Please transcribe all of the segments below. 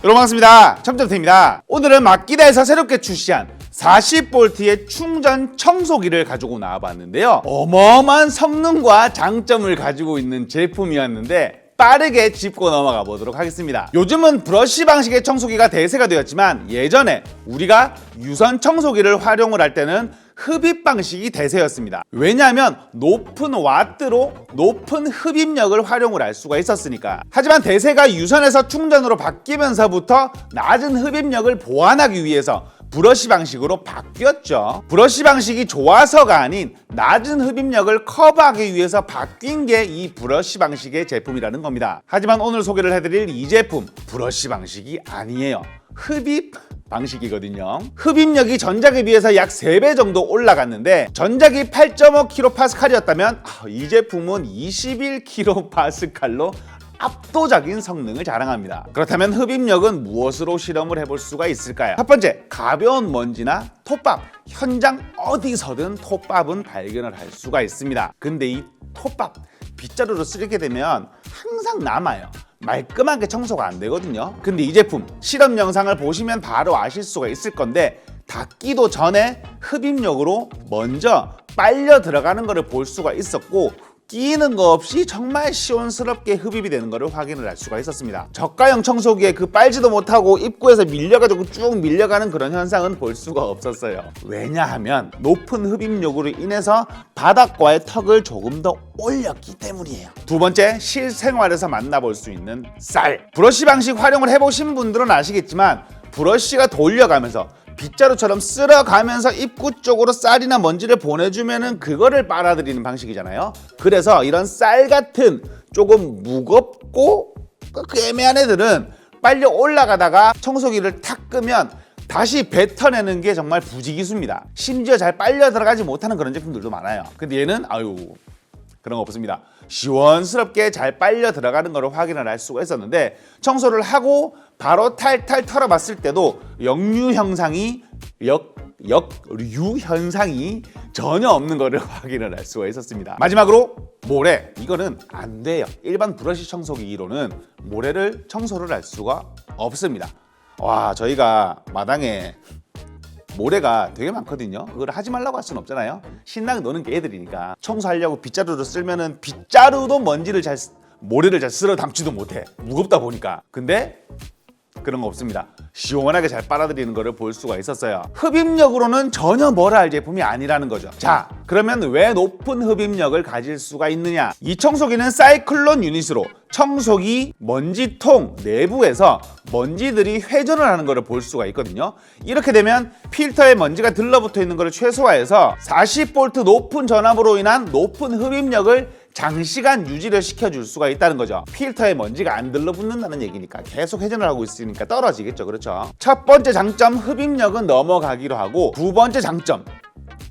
여러분 반갑습니다. 첨점태입니다. 오늘은 마키다에서 새롭게 출시한 40V의 충전 청소기를 가지고 나와봤는데요. 어마어마한 성능과 장점을 가지고 있는 제품이었는데 빠르게 짚고 넘어가 보도록 하겠습니다. 요즘은 브러쉬 방식의 청소기가 대세가 되었지만 예전에 우리가 유선 청소기를 활용을 할 때는 흡입 방식이 대세였습니다. 왜냐하면 높은 와트로 높은 흡입력을 활용을 할 수가 있었으니까. 하지만 대세가 유선에서 충전으로 바뀌면서부터 낮은 흡입력을 보완하기 위해서 브러쉬 방식으로 바뀌었죠. 브러쉬 방식이 좋아서가 아닌 낮은 흡입력을 커버하기 위해서 바뀐 게 이 브러쉬 방식의 제품이라는 겁니다. 하지만 오늘 소개를 해드릴 이 제품 브러쉬 방식이 아니에요. 흡입 방식이거든요. 흡입력이 전작에 비해서 약 3배 정도 올라갔는데 전작이 8.5kPa였다면 이 제품은 21kPa로 압도적인 성능을 자랑합니다. 그렇다면 흡입력은 무엇으로 실험을 해볼 수가 있을까요? 첫 번째, 가벼운 먼지나 톱밥. 현장 어디서든 톱밥은 발견을 할 수가 있습니다. 근데 이 톱밥 빗자루로 쓰게 되면 항상 남아요. 말끔하게 청소가 안 되거든요. 근데 이 제품 실험 영상을 보시면 바로 아실 수가 있을 건데 닦기도 전에 흡입력으로 먼저 빨려 들어가는 것을 볼 수가 있었고 끼이는 거 없이 정말 시원스럽게 흡입이 되는 것을 확인을 할 수가 있었습니다. 저가형 청소기에 그 빨지도 못하고 입구에서 밀려가지고 쭉 밀려가는 그런 현상은 볼 수가 없었어요. 왜냐하면 높은 흡입력으로 인해서 바닥과의 턱을 조금 더 올렸기 때문이에요. 두 번째, 실생활에서 만나볼 수 있는 쌀. 브러쉬 방식 활용을 해보신 분들은 아시겠지만 브러쉬가 돌려가면서 빗자루처럼 쓸어가면서 입구 쪽으로 쌀이나 먼지를 보내주면은 그거를 빨아들이는 방식이잖아요. 그래서 이런 쌀 같은 조금 무겁고 그 애매한 애들은 빨리 올라가다가 청소기를 탁 끄면 다시 뱉어내는 게 정말 부지기수입니다. 심지어 잘 빨려 들어가지 못하는 그런 제품들도 많아요. 근데 얘는 그런 거 없습니다. 시원스럽게 잘 빨려 들어가는 것을 확인을 할 수가 있었는데 청소를 하고 바로 탈탈 털어봤을 때도 역류 현상이 전혀 없는 것을 확인을 할 수가 있었습니다. 마지막으로 모래. 이거는 안 돼요. 일반 브러쉬 청소기로는 모래를 청소를 할 수가 없습니다. 와, 저희가 마당에 모래가 되게 많거든요. 그걸 하지 말라고 할 수는 없잖아요. 신나게 노는 게 애들이니까. 청소하려고 빗자루를 쓸면은 빗자루도 모래를 잘 쓸어 담지도 못해. 무겁다 보니까. 근데 그런 거 없습니다. 시원하게 잘 빨아들이는 거를 볼 수가 있었어요. 흡입력으로는 전혀 뭐라 할 제품이 아니라는 거죠. 자, 그러면 왜 높은 흡입력을 가질 수가 있느냐? 이 청소기는 사이클론 유닛으로 청소기 먼지통 내부에서 먼지들이 회전을 하는 것을 볼 수가 있거든요. 이렇게 되면 필터에 먼지가 들러붙어 있는 것을 최소화해서 40V 높은 전압으로 인한 높은 흡입력을 장시간 유지를 시켜줄 수가 있다는 거죠. 필터에 먼지가 안 들러붙는다는 얘기니까 계속 회전을 하고 있으니까 떨어지겠죠. 그렇죠? 첫 번째 장점 흡입력은 넘어가기로 하고 두 번째 장점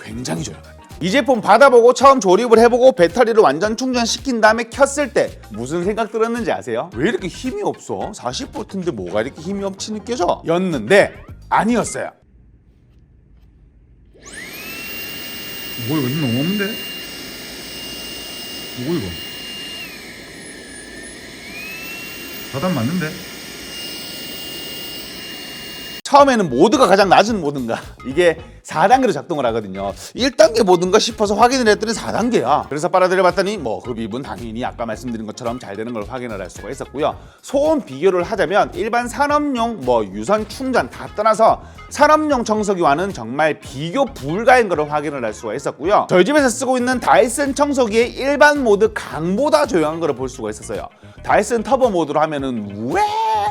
굉장히 조용합니다. 이 제품 받아보고 처음 조립을 해보고 배터리를 완전 충전시킨 다음에 켰을 때 무슨 생각 들었는지 아세요? 왜 이렇게 힘이 없어? 40V인데 뭐가 이렇게 힘이 없이 느껴져? 였는데 아니었어요. 뭐 이거 너무 없는데? 뭐고 이거? 4단 맞는데? 처음에는 모드가 가장 낮은 모드인가 이게 4단계로 작동을 하거든요. 1단계 모드인가 싶어서 확인을 했더니 4단계야. 그래서 빨아들여 봤더니 흡입은 당연히 아까 말씀드린 것처럼 잘 되는 걸 확인을 할 수가 있었고요. 소음 비교를 하자면 일반 산업용 유선 충전 다 떠나서 산업용 청소기와는 정말 비교 불가인 걸 확인을 할 수가 있었고요. 저희 집에서 쓰고 있는 다이슨 청소기의 일반 모드 강보다 조용한 걸 볼 수가 있었어요. 다이슨 터보 모드로 하면은 우웽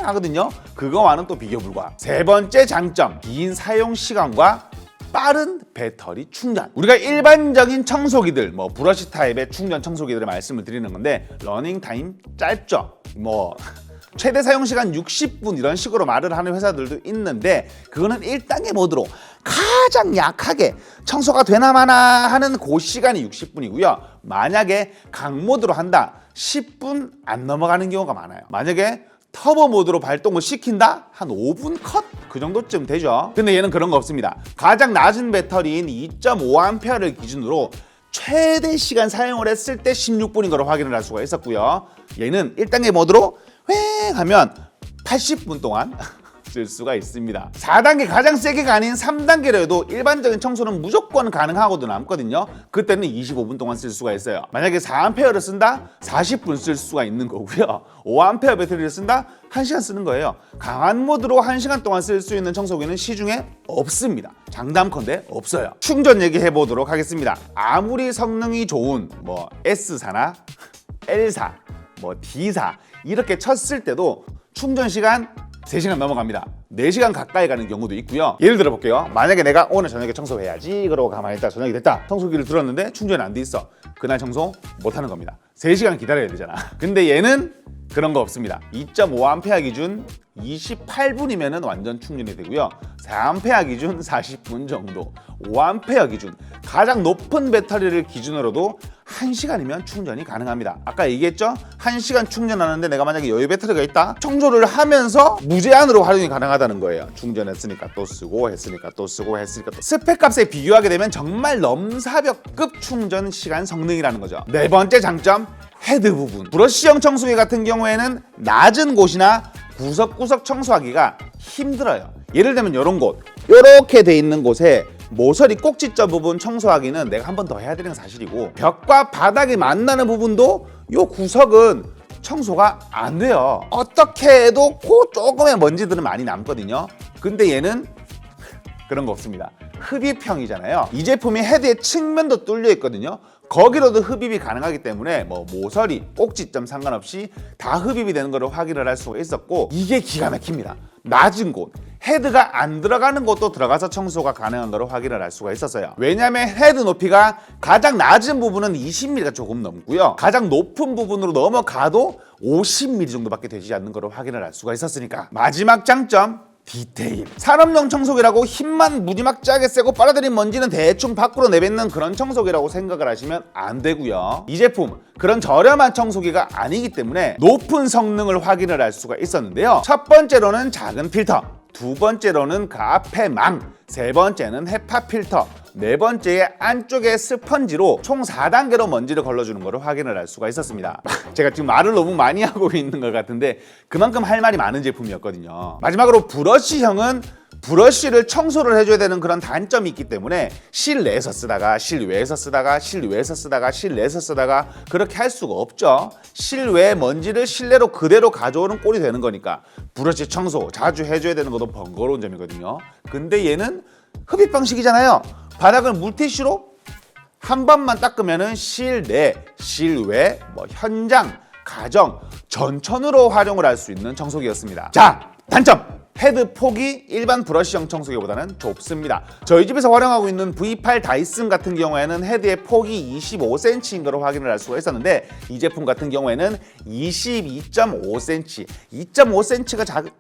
하거든요. 그거와는 또 비교 불가. 세 번째 장점, 긴 사용 시간과 빠른 배터리 충전. 우리가 일반적인 청소기들, 브러쉬 타입의 충전 청소기들을 말씀을 드리는 건데 러닝 타임 짧죠. 최대 사용 시간 60분 이런 식으로 말을 하는 회사들도 있는데 그거는 1단계 모드로 가장 약하게 청소가 되나 마나 하는 그 시간이 60분이고요. 만약에 강모드로 한다 10분 안 넘어가는 경우가 많아요. 만약에 터보 모드로 발동을 시킨다? 한 5분 컷? 그 정도쯤 되죠. 근데 얘는 그런 거 없습니다. 가장 낮은 배터리인 2.5A를 기준으로 최대 시간 사용을 했을 때 16분인 걸 확인을 할 수가 있었고요. 얘는 1단계 모드로 휑 하면 80분 동안 쓸 수가 있습니다. 4단계 가장 세게 가닌 3단계로 해도 일반적인 청소는 무조건 가능하고도 남거든요. 그때는 25분 동안 쓸 수가 있어요. 만약에 4A를 쓴다? 40분 쓸 수가 있는 거고요. 5A 배터리를 쓴다? 1시간 쓰는 거예요. 강한 모드로 1시간 동안 쓸 수 있는 청소기는 시중에 없습니다. 장담컨대 없어요. 충전 얘기해 보도록 하겠습니다. 아무리 성능이 좋은 뭐 S사나 L사, 뭐 D사 이렇게 쳤을 때도 충전 시간 3시간 넘어갑니다. 4시간 가까이 가는 경우도 있고요. 예를 들어 볼게요. 만약에 내가 오늘 저녁에 청소해야지 그러고 가만히 있다 저녁이 됐다. 청소기를 들었는데 충전이 안 돼 있어. 그날 청소 못 하는 겁니다. 3시간 기다려야 되잖아. 근데 얘는 그런 거 없습니다. 2.5A 기준 28분이면 완전 충전이 되고요. 4A 기준 40분 정도, 5A 기준 가장 높은 배터리를 기준으로도 1시간이면 충전이 가능합니다. 아까 얘기했죠? 1시간 충전하는데 내가 만약에 여유 배터리가 있다? 청소를 하면서 무제한으로 활용이 가능하다는 거예요. 충전했으니까 또 쓰고 했으니까 또 쓰고 했으니까 또. 스펙 값에 비교하게 되면 정말 넘사벽급 충전 시간 성능이라는 거죠. 네 번째 장점, 헤드 부분. 브러쉬형 청소기 같은 경우에는 낮은 곳이나 구석구석 청소하기가 힘들어요. 예를 들면 이런 곳, 이렇게 돼 있는 곳에 모서리 꼭지점 부분 청소하기는 내가 한 번 더 해야 되는 건 사실이고, 벽과 바닥이 만나는 부분도 이 구석은 청소가 안 돼요. 어떻게 해도 그 조금의 먼지들은 많이 남거든요. 근데 얘는 그런 거 없습니다. 흡입형이잖아요. 이 제품이 헤드의 측면도 뚫려 있거든요. 거기로도 흡입이 가능하기 때문에 뭐 모서리, 꼭지점 상관없이 다 흡입이 되는 것을 확인을 할 수가 있었고, 이게 기가 막힙니다. 낮은 곳, 헤드가 안 들어가는 곳도 들어가서 청소가 가능한 것을 확인을 할 수가 있었어요. 왜냐하면 헤드 높이가 가장 낮은 부분은 20mm가 조금 넘고요. 가장 높은 부분으로 넘어가도 50mm 정도밖에 되지 않는 것을 확인을 할 수가 있었으니까. 마지막 장점, 디테일. 산업용 청소기라고 힘만 무지막지하게 세고 빨아들인 먼지는 대충 밖으로 내뱉는 그런 청소기라고 생각을 하시면 안 되고요. 이 제품 그런 저렴한 청소기가 아니기 때문에 높은 성능을 확인을 할 수가 있었는데요. 첫 번째로는 작은 필터, 두 번째로는 그 앞에 망, 세 번째는 헤파 필터, 네 번째에 안쪽에 스펀지로 총 4단계로 먼지를 걸러주는 것을 확인을 할 수가 있었습니다. 제가 지금 말을 너무 많이 하고 있는 것 같은데 그만큼 할 말이 많은 제품이었거든요. 마지막으로 브러쉬형은 브러쉬를 청소를 해줘야 되는 그런 단점이 있기 때문에 실내에서 쓰다가 실외에서 쓰다가 실외에서 쓰다가 실내에서 쓰다가 그렇게 할 수가 없죠. 실외 먼지를 실내로 그대로 가져오는 꼴이 되는 거니까 브러쉬 청소 자주 해줘야 되는 것도 번거로운 점이거든요. 근데 얘는 흡입 방식이잖아요. 바닥을 물티슈로 한 번만 닦으면은 실내, 실외, 뭐 현장, 가정, 전천으로 활용을 할 수 있는 청소기였습니다. 자, 단점! 헤드 폭이 일반 브러쉬형 청소기보다는 좁습니다. 저희 집에서 활용하고 있는 V8 다이슨 같은 경우에는 헤드의 폭이 25cm인 것을 확인을 할 수가 있었는데 이 제품 같은 경우에는 22.5cm, 2.5cm가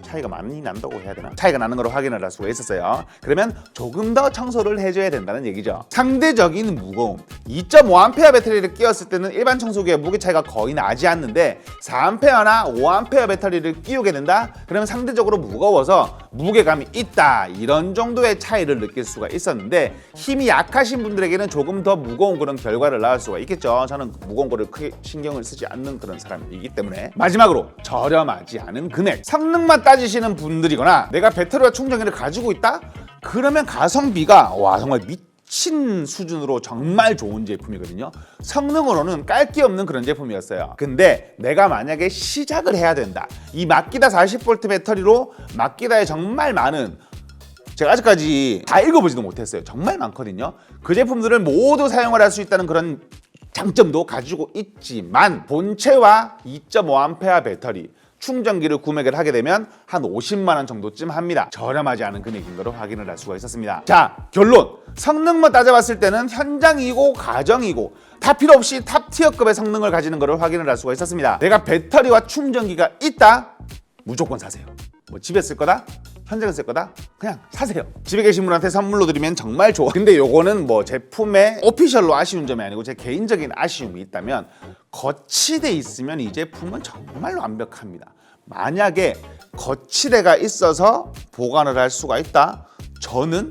차이가 많이 난다고 해야 되나? 차이가 나는 걸 확인을 할 수가 있었어요. 그러면 조금 더 청소를 해줘야 된다는 얘기죠. 상대적인 무거움. 2.5A 배터리를 끼웠을 때는 일반 청소기의 무게 차이가 거의 나지 않는데 4A나 5A 배터리를 끼우게 된다? 그러면 상대적으로 무거워서 무게감이 있다. 이런 정도의 차이를 느낄 수가 있었는데 힘이 약하신 분들에게는 조금 더 무거운 그런 결과를 낳을 수가 있겠죠. 저는 무거운 거를 크게 신경을 쓰지 않는 그런 사람이기 때문에. 마지막으로 저렴하지 않은 금액. 성능만 따지시는 분들이거나 내가 배터리와 충전기를 가지고 있다? 그러면 가성비가 와 정말 미친 수준으로 정말 좋은 제품이거든요. 성능으로는 깔 게 없는 그런 제품이었어요. 근데 내가 만약에 시작을 해야 된다. 이 마키다 40V 배터리로 마키다에 정말 많은, 제가 아직까지 다 읽어보지도 못했어요. 정말 많거든요. 그 제품들을 모두 사용을 할 수 있다는 그런 장점도 가지고 있지만 본체와 2.5A 배터리 충전기를 구매를 하게 되면 한 50만 원 정도쯤 합니다. 저렴하지 않은 금액인 것을 확인을 할 수가 있었습니다. 자, 결론! 성능만 따져봤을 때는 현장이고 가정이고 다 필요 없이 탑티어급의 성능을 가지는 것을 확인을 할 수가 있었습니다. 내가 배터리와 충전기가 있다? 무조건 사세요. 뭐 집에 쓸 거다? 현장에 쓸 거다? 그냥 사세요. 집에 계신 분한테 선물로 드리면 정말 좋아. 근데 요거는 뭐 제품의 오피셜로 아쉬운 점이 아니고 제 개인적인 아쉬움이 있다면 거치대 있으면 이 제품은 정말로 완벽합니다. 만약에 거치대가 있어서 보관을 할 수가 있다? 저는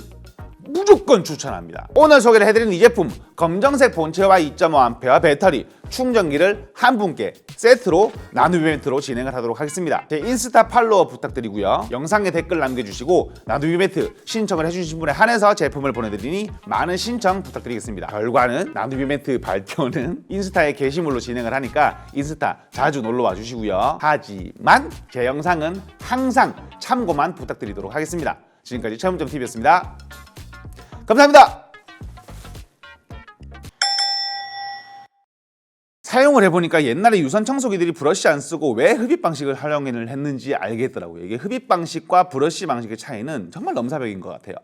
무조건 추천합니다. 오늘 소개를 해드리는 이 제품 검정색 본체와 2.5A 배터리 충전기를 한 분께 세트로 나눔 이벤트로 진행을 하도록 하겠습니다. 제 인스타 팔로워 부탁드리고요. 영상에 댓글 남겨주시고 나눔 이벤트 신청을 해주신 분에 한해서 제품을 보내드리니 많은 신청 부탁드리겠습니다. 결과는 나눔 이벤트 발표는 인스타에 게시물로 진행을 하니까 인스타 자주 놀러와 주시고요. 하지만 제 영상은 항상 참고만 부탁드리도록 하겠습니다. 지금까지 체험점TV였습니다. 감사합니다. 사용을 해보니까 옛날에 유선 청소기들이 브러쉬 안 쓰고 왜 흡입 방식을 활용을 했는지 알겠더라고요. 이게 흡입 방식과 브러쉬 방식의 차이는 정말 넘사벽인 것 같아요.